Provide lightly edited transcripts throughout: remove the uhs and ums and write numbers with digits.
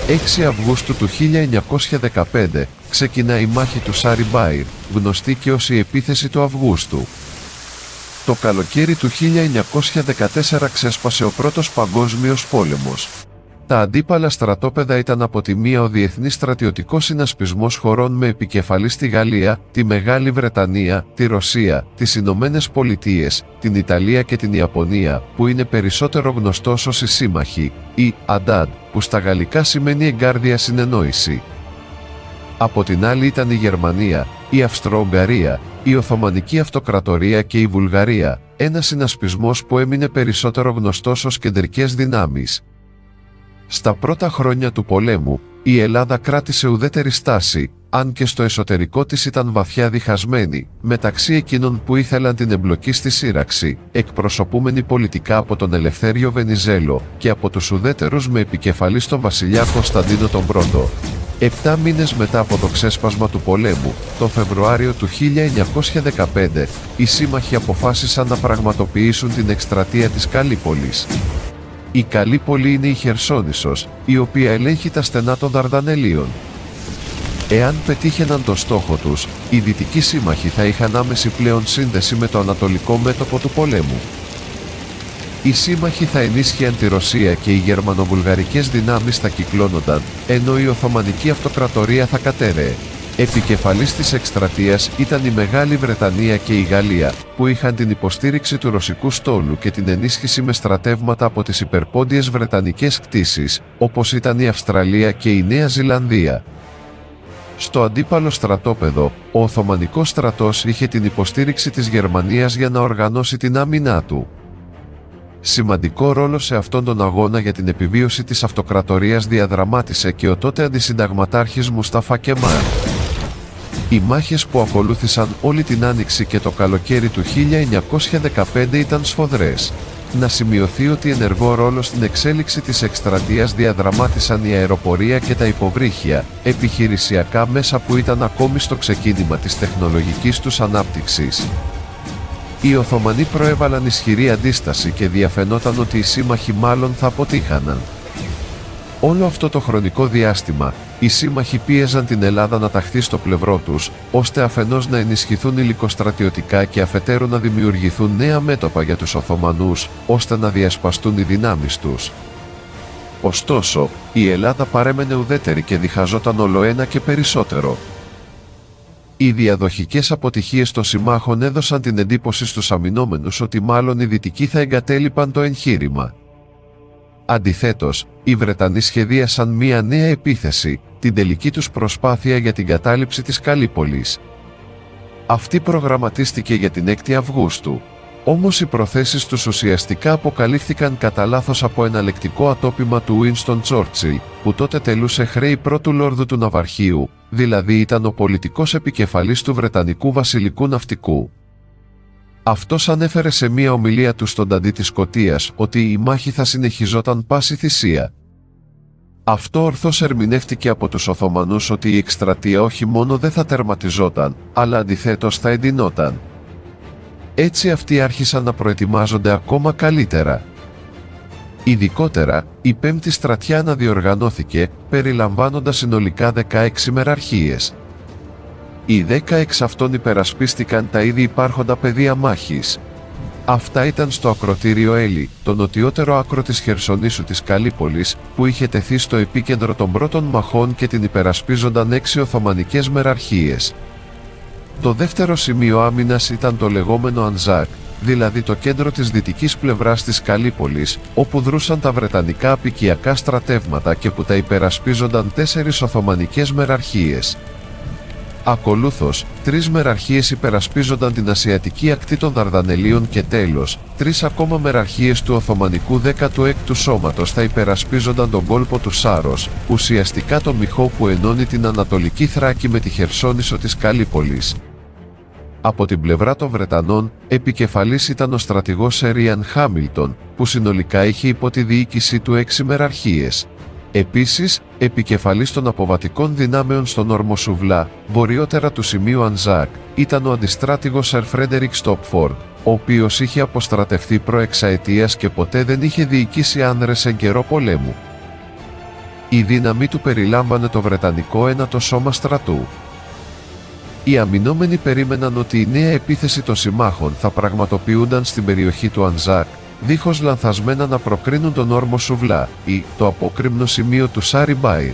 6 Αυγούστου του 1915 ξεκινά η μάχη του Σάρι Μπάιρ, γνωστή και ως η επίθεση του Αυγούστου. Το καλοκαίρι του 1914 ξέσπασε ο Πρώτος Παγκόσμιος Πόλεμος. Τα αντίπαλα στρατόπεδα ήταν από τη μία ο Διεθνής Στρατιωτικός Συνασπισμός χωρών με επικεφαλής τη Γαλλία, τη Μεγάλη Βρετανία, τη Ρωσία, τις Ηνωμένες Πολιτείες, την Ιταλία και την Ιαπωνία, που είναι περισσότερο γνωστός ως οι Σύμμαχοι, ή Αντάντ, που στα γαλλικά σημαίνει εγκάρδια συνεννόηση. Από την άλλη ήταν η Γερμανία, η Αυστρο-Ουγγαρία, η Οθωμανική Αυτοκρατορία και η Βουλγαρία, ένας συνασπισμός που έμεινε περισσότερο γνωστός ως κεντρικές δυνάμεις. Στα πρώτα χρόνια του πολέμου, η Ελλάδα κράτησε ουδέτερη στάση, αν και στο εσωτερικό της ήταν βαθιά διχασμένη, μεταξύ εκείνων που ήθελαν την εμπλοκή στη σύραξη, εκπροσωπούμενοι πολιτικά από τον Ελευθέριο Βενιζέλο, και από τους ουδέτερους με επικεφαλή τον βασιλιά Κωνσταντίνο τον Πρώτο. 7 μήνες μετά από το ξέσπασμα του πολέμου, το Φεβρουάριο του 1915, οι σύμμαχοι αποφάσισαν να πραγματοποιήσουν την εκστρατεία της Καλύπολης. Η Καλύπολη είναι η Χερσόνησος, η οποία ελέγχει τα στενά των Δαρδανελίων. Εάν πετύχαιναν το στόχο τους, οι δυτικοί σύμμαχοι θα είχαν άμεση πλέον σύνδεση με το ανατολικό μέτωπο του πολέμου. Οι σύμμαχοι θα ενίσχυαν τη Ρωσία και οι γερμανοβουλγαρικές δυνάμεις θα κυκλώνονταν, ενώ η Οθωμανική Αυτοκρατορία θα κατέρεε. Επικεφαλής της εκστρατείας ήταν η Μεγάλη Βρετανία και η Γαλλία, που είχαν την υποστήριξη του ρωσικού στόλου και την ενίσχυση με στρατεύματα από τις υπερπόντιες βρετανικές κτήσεις, όπως ήταν η Αυστραλία και η Νέα Ζηλανδία. Στο αντίπαλο στρατόπεδο, ο Οθωμανικός στρατός είχε την υποστήριξη της Γερμανίας για να οργανώσει την άμυνά του. Σημαντικό ρόλο σε αυτόν τον αγώνα για την επιβίωση της αυτοκρατορίας διαδραμάτισε και ο τότε αντισυνταγματάρχης Μουσταφά Κεμάλ. Οι μάχες που ακολούθησαν όλη την άνοιξη και το καλοκαίρι του 1915 ήταν σφοδρές. Να σημειωθεί ότι ενεργό ρόλο στην εξέλιξη της εκστρατείας διαδραμάτισαν η αεροπορία και τα υποβρύχια, επιχειρησιακά μέσα που ήταν ακόμη στο ξεκίνημα της τεχνολογικής τους ανάπτυξης. Οι Οθωμανοί προέβαλαν ισχυρή αντίσταση και διαφαινόταν ότι οι σύμμαχοι μάλλον θα αποτύχαναν. Όλο αυτό το χρονικό διάστημα, οι σύμμαχοι πίεζαν την Ελλάδα να ταχθεί στο πλευρό τους, ώστε αφενός να ενισχυθούν υλικοστρατιωτικά και αφετέρου να δημιουργηθούν νέα μέτωπα για τους Οθωμανούς, ώστε να διασπαστούν οι δυνάμεις τους. Ωστόσο, η Ελλάδα παρέμενε ουδέτερη και διχαζόταν ολοένα και περισσότερο. Οι διαδοχικές αποτυχίες των συμμάχων έδωσαν την εντύπωση στους αμυνόμενους ότι μάλλον οι Δυτικοί θα εγκατέλειπαν το εγχείρημα. Αντιθέτως, οι Βρετανοί σχεδίασαν μία νέα επίθεση, την τελική τους προσπάθεια για την κατάληψη της Καλύπολης. Αυτή προγραμματίστηκε για την 6η Αυγούστου. Όμως οι προθέσεις τους ουσιαστικά αποκαλύφθηκαν κατά λάθος από ένα λεκτικό ατόπιμα του Winston Churchill, που τότε τελούσε χρέη πρώτου Λόρδου του Ναυαρχείου, δηλαδή ήταν ο πολιτικός επικεφαλής του Βρετανικού Βασιλικού Ναυτικού. Αυτός ανέφερε σε μία ομιλία του στον Νταντή της Σκωτίας ότι η μάχη θα συνεχιζόταν πάση θυσία. Αυτό ορθώς ερμηνεύτηκε από τους Οθωμανούς ότι η εκστρατεία όχι μόνο δεν θα τερματιζόταν, αλλά αντιθέτως θα εντυνόταν. Έτσι αυτοί άρχισαν να προετοιμάζονται ακόμα καλύτερα. Ειδικότερα, η πέμπτη στρατιά αναδιοργανώθηκε, περιλαμβάνοντας συνολικά 16 μεραρχίες. Οι 16 αυτών υπερασπίστηκαν τα ήδη υπάρχοντα πεδία μάχης. Αυτά ήταν στο ακροτήριο Έλλη, το νοτιότερο άκρο της Χερσονήσου της Καλύπολης, που είχε τεθεί στο επίκεντρο των πρώτων μαχών και την υπερασπίζονταν 6 Οθωμανικές μεραρχίες. Το δεύτερο σημείο άμυνας ήταν το λεγόμενο Ανζάκ, δηλαδή το κέντρο της δυτικής πλευράς της Καλύπολης, όπου δρούσαν τα βρετανικά απικιακά στρατεύματα και που τα υπερασπίζονταν 4 Οθωμανικές μεραρχίες. Ακολούθως, 3 μεραρχίες υπερασπίζονταν την ασιατική ακτή των Δαρδανελίων και τέλος, 3 ακόμα μεραρχίες του Οθωμανικού 16ου Σώματος θα υπερασπίζονταν τον κόλπο του Σάρος, ουσιαστικά τον μηχό που ενώνει την Ανατολική Θράκη με τη Χερσόνησο της Καλύπολης. Από την πλευρά των Βρετανών, επικεφαλής ήταν ο στρατηγός Σερ Ιαν Χάμιλτον, που συνολικά είχε υπό τη διοίκησή του 6 μεραρχίες. Επίσης, επικεφαλής των αποβατικών δυνάμεων στον όρμο Σουβλά, βορειότερα του σημείου Ανζάκ, ήταν ο αντιστράτηγος Σερ Φρέντερικ Στόπφορντ, ο οποίος είχε αποστρατευτεί προ εξαετίας και ποτέ δεν είχε διοικήσει άνδρες εν καιρό πολέμου. Η δύναμη του περιλάμβανε το Βρετανικό ένατο σώμα στρατού. Οι αμυνόμενοι περίμεναν ότι η νέα επίθεση των συμμάχων θα πραγματοποιούνταν στην περιοχή του Ανζάκ, δίχως λανθασμένα να προκρίνουν τον όρμο Σουβλά ή το απόκρημνο σημείο του Σάρι Μπάιρ.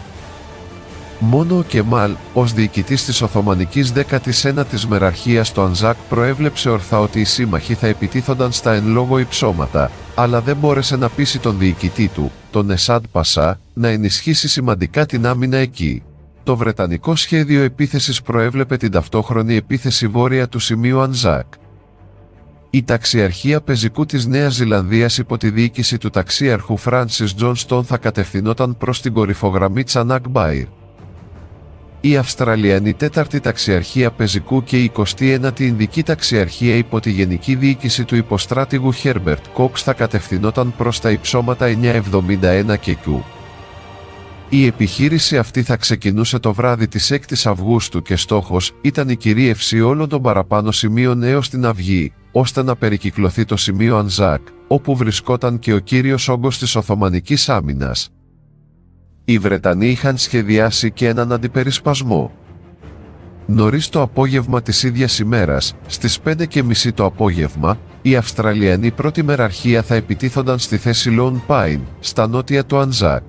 Μόνο ο Κεμάλ, ως διοικητής της Οθωμανικής 19ης Μεραρχίας στο Ανζάκ, προέβλεψε ορθά ότι οι σύμμαχοι θα επιτίθονταν στα εν λόγω υψώματα, αλλά δεν μπόρεσε να πείσει τον διοικητή του, τον Εσάντ Πασά, να ενισχύσει σημαντικά την άμυνα εκεί. Το βρετανικό σχέδιο επίθεσης προέβλεπε την ταυτόχρονη επίθεση βόρεια του σημείου Ανζάκ. Η ταξιαρχία πεζικού της Νέας Ζηλανδίας υπό τη διοίκηση του ταξίαρχου Φράνσις Τζόνστον θα κατευθυνόταν προς την κορυφογραμμή Τσανάκ Μπάιρ. Η Αυστραλιανή 4η Ταξιαρχία Πεζικού και η 29η Ινδική Ταξιαρχία υπό τη γενική διοίκηση του υποστράτηγου Χέρμπερτ Κόξ θα κατευθυνόταν προς τα υψώματα 971 και Q. Η επιχείρηση αυτή θα ξεκινούσε το βράδυ της 6ης Αυγούστου και στόχος ήταν η κυρίευση όλων των παραπάνω σημείων έως την αυγή, ώστε να περικυκλωθεί το σημείο Ανζάκ, όπου βρισκόταν και ο κύριος όγκος της Οθωμανικής άμυνας. Οι Βρετανοί είχαν σχεδιάσει και έναν αντιπερισπασμό. Νωρίς το απόγευμα της ίδιας ημέρας, στις 5:30 το απόγευμα, η Αυστραλιανή πρώτη μεραρχία θα επιτίθονταν στη θέση Lone Pine, στα νότια του Ανζάκ.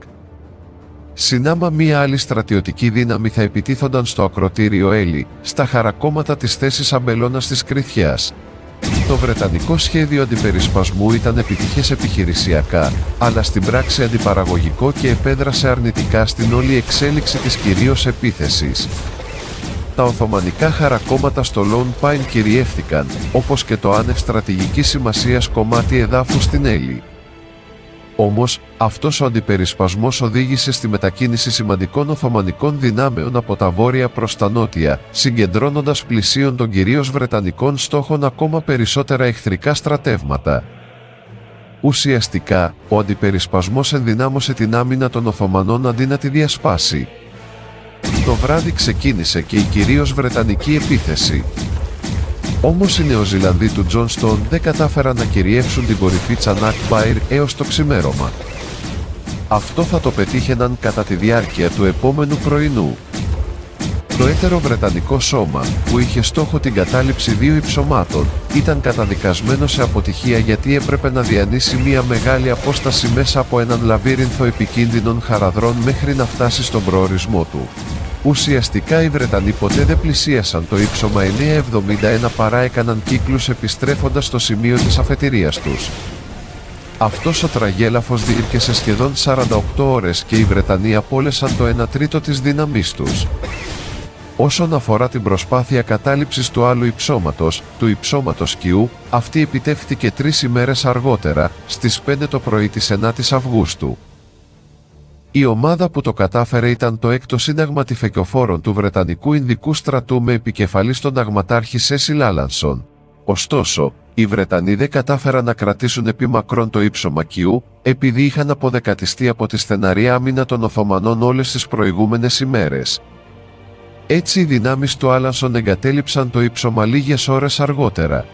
Συνάμα μία άλλη στρατιωτική δύναμη θα επιτίθονταν στο ακροτήριο Έλλη, στα χαρακόμματα της θέσης Αμπελώνας της Κρυθιάς. Το βρετανικό σχέδιο αντιπερισπασμού ήταν επιτυχές επιχειρησιακά, αλλά στην πράξη αντιπαραγωγικό και επέδρασε αρνητικά στην όλη εξέλιξη της κυρίως επίθεσης. Τα Οθωμανικά χαρακόμματα στο Lone Pine κυριεύθηκαν, όπως και το άνευ στρατηγικής σημασίας κομμάτι εδάφου στην Έλλη. Όμως, αυτός ο αντιπερισπασμός οδήγησε στη μετακίνηση σημαντικών Οθωμανικών δυνάμεων από τα βόρεια προς τα νότια, συγκεντρώνοντας πλησίον των κυρίως Βρετανικών στόχων ακόμα περισσότερα εχθρικά στρατεύματα. Ουσιαστικά, ο αντιπερισπασμός ενδυνάμωσε την άμυνα των Οθωμανών αντί να τη διασπάσει. Το βράδυ ξεκίνησε και η κυρίως Βρετανική επίθεση. Όμως οι Νεοζηλανδοί του Τζόνστον δεν κατάφεραν να κυριεύσουν την κορυφή Τσανάκ Μπάιρ έως το ξημέρωμα. Αυτό θα το πετύχαιναν κατά τη διάρκεια του επόμενου πρωινού. Το έτερο Βρετανικό σώμα, που είχε στόχο την κατάληψη δύο υψωμάτων, ήταν καταδικασμένο σε αποτυχία γιατί έπρεπε να διανύσει μια μεγάλη απόσταση μέσα από έναν λαβύρινθο επικίνδυνων χαραδρών μέχρι να φτάσει στον προορισμό του. Ουσιαστικά οι Βρετανοί ποτέ δεν πλησίασαν το ύψωμα 971 παρά έκαναν κύκλους επιστρέφοντας στο σημείο της αφετηρίας τους. Αυτός ο τραγέλαφος διήρκεσε σχεδόν 48 ώρες και οι Βρετανοί απόλεσαν το 1 τρίτο της δύναμής τους. Όσον αφορά την προσπάθεια κατάληψης του άλλου υψώματος, του υψώματος Q, αυτή επιτεύχθηκε 3 ημέρες αργότερα, στις 5 το πρωί της 9ης Αυγούστου. Η ομάδα που το κατάφερε ήταν το 6ο Σύνταγμα Τυφεκιοφόρων του Βρετανικού Ινδικού στρατού με επικεφαλής τον ταγματάρχη Σέσιλ Άλανσον. Ωστόσο, οι Βρετανοί δεν κατάφεραν να κρατήσουν επί μακρόν το ύψωμα Q, επειδή είχαν αποδεκατιστεί από τη στεναρή άμυνα των Οθωμανών όλες τις προηγούμενες ημέρες. Έτσι οι δυνάμεις του Άλανσον εγκατέλειψαν το ύψωμα λίγες ώρες αργότερα.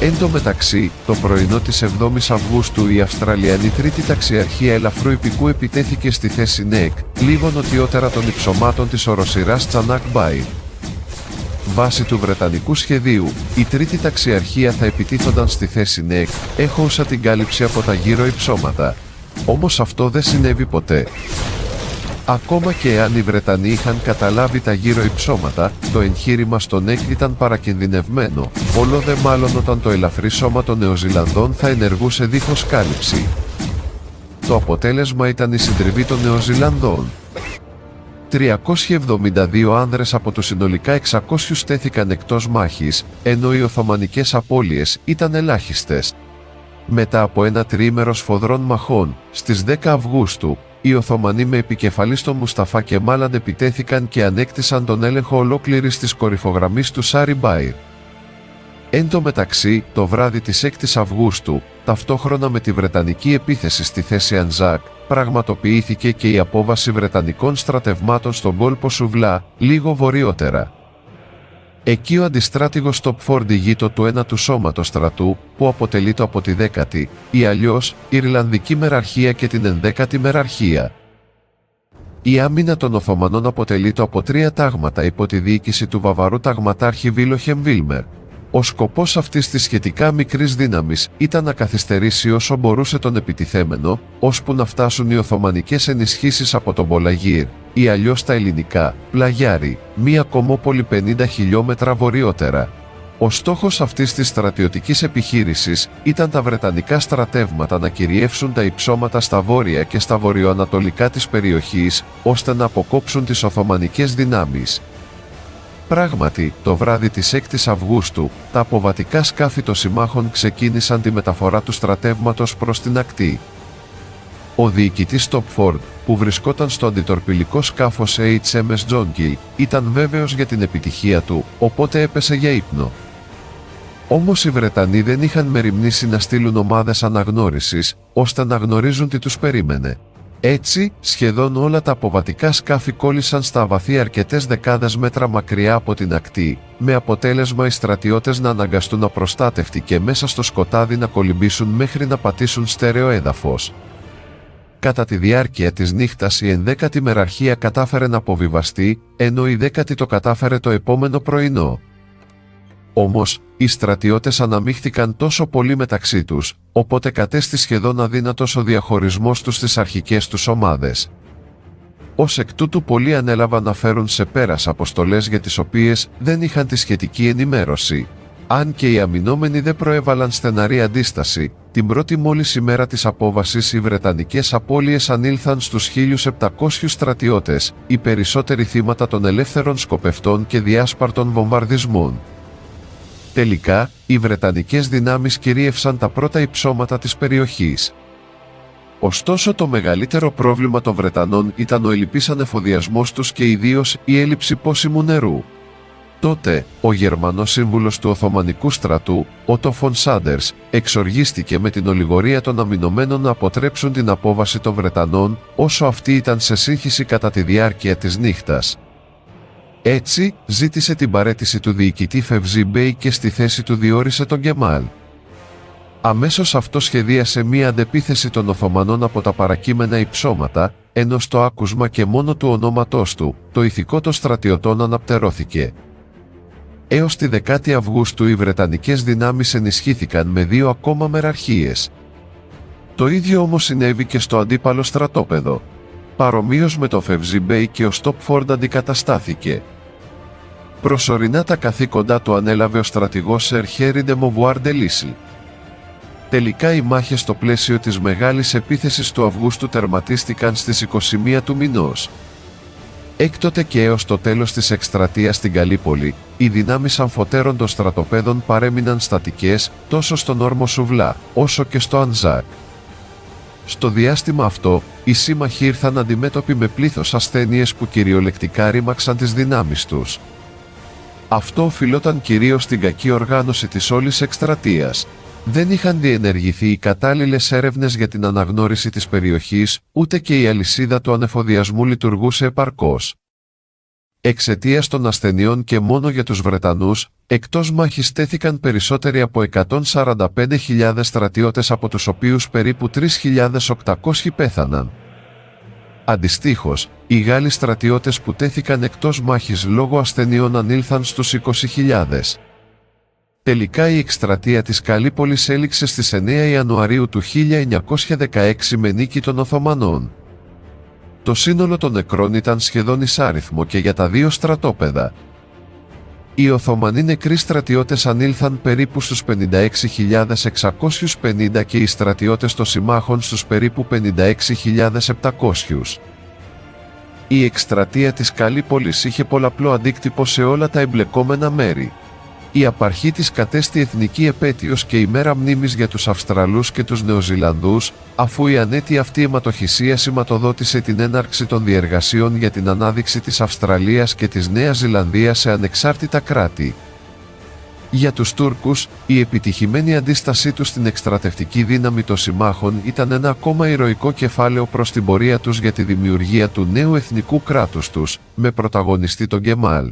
Εν τω μεταξύ, το πρωινό της 7ης Αυγούστου η Αυστραλιανή 3η Ταξιαρχία Ελαφρού Ιππικού επιτέθηκε στη θέση Νεκ, λίγο νοτιότερα των υψωμάτων της οροσειράς Τσανάκ Μπάιρ. Βάσει του Βρετανικού σχεδίου, η 3η Ταξιαρχία θα επιτίθονταν στη θέση Νεκ, έχουσα την κάλυψη από τα γύρω υψώματα. Όμως αυτό δεν συνέβη ποτέ. Ακόμα και εάν οι Βρετανοί είχαν καταλάβει τα γύρω υψώματα, το εγχείρημα στο Νεκ ήταν παρακινδυνευμένο, όλο δε μάλλον όταν το ελαφρύ σώμα των Νεοζηλανδών θα ενεργούσε δίχως κάλυψη. Το αποτέλεσμα ήταν η συντριβή των Νεοζηλανδών. 372 άνδρες από τους συνολικά 600 στέθηκαν εκτός μάχης, ενώ οι Οθωμανικές απώλειες ήταν ελάχιστες. Μετά από ένα τριήμερο σφοδρών μαχών, στις 10 Αυγούστου, οι Οθωμανοί με επικεφαλής τον Μουσταφά Κεμάλ επιτέθηκαν και ανέκτησαν τον έλεγχο ολόκληρης της κορυφογραμμής του Σάρι Μπάιρ. Εν τω μεταξύ, το βράδυ της 6ης Αυγούστου, ταυτόχρονα με τη Βρετανική επίθεση στη θέση Ανζάκ, πραγματοποιήθηκε και η απόβαση Βρετανικών στρατευμάτων στον κόλπο Σουβλά, λίγο βορειότερα. Εκεί ο αντιστράτηγος Στοπφόρντ ηγείτο του 1ου Σώματος Στρατού, που αποτελείται από τη 10η, ή αλλιώς, Ιρλανδική Μεραρχία και την 11η Μεραρχία. Η άμυνα των Οθωμανών αποτελείται από 3 τάγματα υπό τη διοίκηση του Βαβαρού ταγματάρχη Βίλοχεμ Βίλμερ. Ο σκοπός αυτής της σχετικά μικρής δύναμης ήταν να καθυστερήσει όσο μπορούσε τον επιτιθέμενο, ώσπου να φτάσουν οι Οθωμανικές ενισχύσεις από τον Πολαγίρ, ή αλλιώς τα ελληνικά, Πλαγιάρι, μία κομμόπολη 50 χιλιόμετρα βορειότερα. Ο στόχος αυτής της στρατιωτικής επιχείρησης ήταν τα βρετανικά στρατεύματα να κυριεύσουν τα υψώματα στα βόρεια και στα βορειοανατολικά της περιοχής, ώστε να αποκόψουν τις Οθωμανικές δυνάμεις. Πράγματι, το βράδυ της 6ης Αυγούστου, τα αποβατικά σκάφη των συμμάχων ξεκίνησαν τη μεταφορά του στρατεύματος προς την ακτή. Ο διοικητής Στόπφορντ, που βρισκόταν στο αντιτορπιλικό σκάφος HMS John Key, ήταν βέβαιος για την επιτυχία του, οπότε έπεσε για ύπνο. Όμως οι Βρετανοί δεν είχαν μεριμνήσει να στείλουν ομάδες αναγνώρισης, ώστε να γνωρίζουν τι τους περίμενε. Έτσι, σχεδόν όλα τα αποβατικά σκάφη κόλλησαν στα αβαθή αρκετές δεκάδες μέτρα μακριά από την ακτή, με αποτέλεσμα οι στρατιώτες να αναγκαστούν απροστάτευτοι και μέσα στο σκοτάδι να κολυμπήσουν μέχρι να πατήσουν στέρεο έδαφος. Κατά τη διάρκεια της νύχτας η 11η μεραρχία κατάφερε να αποβιβαστεί, ενώ η 10η το κατάφερε το επόμενο πρωινό. Όμως, οι στρατιώτες αναμίχθηκαν τόσο πολύ μεταξύ τους, οπότε κατέστη σχεδόν αδύνατος ο διαχωρισμός τους στις αρχικές τους ομάδες. Ως εκ τούτου πολλοί ανέλαβαν να φέρουν σε πέρας αποστολές για τις οποίες δεν είχαν τη σχετική ενημέρωση. Αν και οι αμυνόμενοι δεν προέβαλαν στεναρή αντίσταση, την πρώτη μόλις ημέρα της απόβασης οι βρετανικές απώλειες ανήλθαν στους 1.700 στρατιώτες, οι περισσότεροι θύματα των ελεύθερων σκοπευτών και διάσπαρτων βομβαρδισμών. Τελικά, οι βρετανικές δυνάμεις κυρίευσαν τα πρώτα υψώματα της περιοχής. Ωστόσο το μεγαλύτερο πρόβλημα των Βρετανών ήταν ο ελλειπής ανεφοδιασμός τους και ιδίως η έλλειψη πόσιμου νερού. Τότε, ο Γερμανός σύμβουλος του Οθωμανικού στρατού, Ότο Φον Σάντερς, εξοργίστηκε με την ολιγορία των αμυνωμένων να αποτρέψουν την απόβαση των Βρετανών, όσο αυτοί ήταν σε σύγχυση κατά τη διάρκεια της νύχτας. Έτσι, ζήτησε την παραίτηση του διοικητή Φεβζί Μπέι και στη θέση του διόρισε τον Γκεμάλ. Αμέσως αυτό σχεδίασε μία αντεπίθεση των Οθωμανών από τα παρακείμενα υψώματα, ενώ στο άκουσμα και μόνο του ονόματός του, το ηθικό των στρατιωτών αναπτερώθηκε. Έως τη 10η Αυγούστου οι Βρετανικές δυνάμεις ενισχύθηκαν με 2 ακόμα μεραρχίες. Το ίδιο όμως συνέβη και στο αντίπαλο στρατόπεδο. Παρομοίως με το Φεβζί Μπέι και ο Στόπφορντ αντικαταστάθηκε. Προσωρινά τα καθήκοντά του ανέλαβε ο στρατηγός Σερ Χέρι ντε Μοβουάρ ντε Λίσλ. Τελικά οι μάχες στο πλαίσιο της μεγάλης επίθεσης του Αυγούστου τερματίστηκαν στις 21 του μηνός. Έκτοτε και έως το τέλος της εκστρατείας στην Καλύπολη, οι δυνάμεις αμφωτέρων των στρατοπέδων παρέμειναν στατικές τόσο στον όρμο Σουβλά, όσο και στο Αντζάκ. Στο διάστημα αυτό, οι σύμμαχοι ήρθαν αντιμέτωποι με πλήθος ασθένειες που κυριολεκτικά ρήμαξαν τις δυνάμεις τους. Αυτό οφειλόταν κυρίως στην κακή οργάνωση της όλης εκστρατείας. Δεν είχαν διενεργηθεί οι κατάλληλες έρευνες για την αναγνώριση της περιοχής, ούτε και η αλυσίδα του ανεφοδιασμού λειτουργούσε επαρκώς. Εξαιτίας των ασθενειών και μόνο για τους Βρετανούς, εκτός μάχης τέθηκαν περισσότεροι από 145.000 στρατιώτες, από τους οποίους περίπου 3.800 πέθαναν. Αντιστοίχως, οι Γάλλοι στρατιώτες που τέθηκαν εκτός μάχης λόγω ασθενειών ανήλθαν στους 20.000. Τελικά η εκστρατεία της Καλύπολης έληξε στις 9 Ιανουαρίου του 1916 με νίκη των Οθωμανών. Το σύνολο των νεκρών ήταν σχεδόν ισάριθμο και για τα 2 στρατόπεδα. Οι Οθωμανοί νεκροί στρατιώτες ανήλθαν περίπου στους 56.650 και οι στρατιώτες των συμμάχων στους περίπου 56.700. Η εκστρατεία της Καλύπολης είχε πολλαπλό αντίκτυπο σε όλα τα εμπλεκόμενα μέρη. Η απαρχή της κατέστη εθνική επέτειος και ημέρα μνήμης για τους Αυστραλούς και τους Νεοζηλανδούς, αφού η ανέτεια αυτή αιματοχυσία σηματοδότησε την έναρξη των διεργασιών για την ανάδειξη της Αυστραλίας και της Νέας Ζηλανδίας σε ανεξάρτητα κράτη. Για τους Τούρκους, η επιτυχημένη αντίστασή τους στην εκστρατευτική δύναμη των συμμάχων ήταν ένα ακόμα ηρωικό κεφάλαιο προς την πορεία τους για τη δημιουργία του νέου εθνικού κράτους τους, με πρωταγωνιστή τον Γκεμάλ.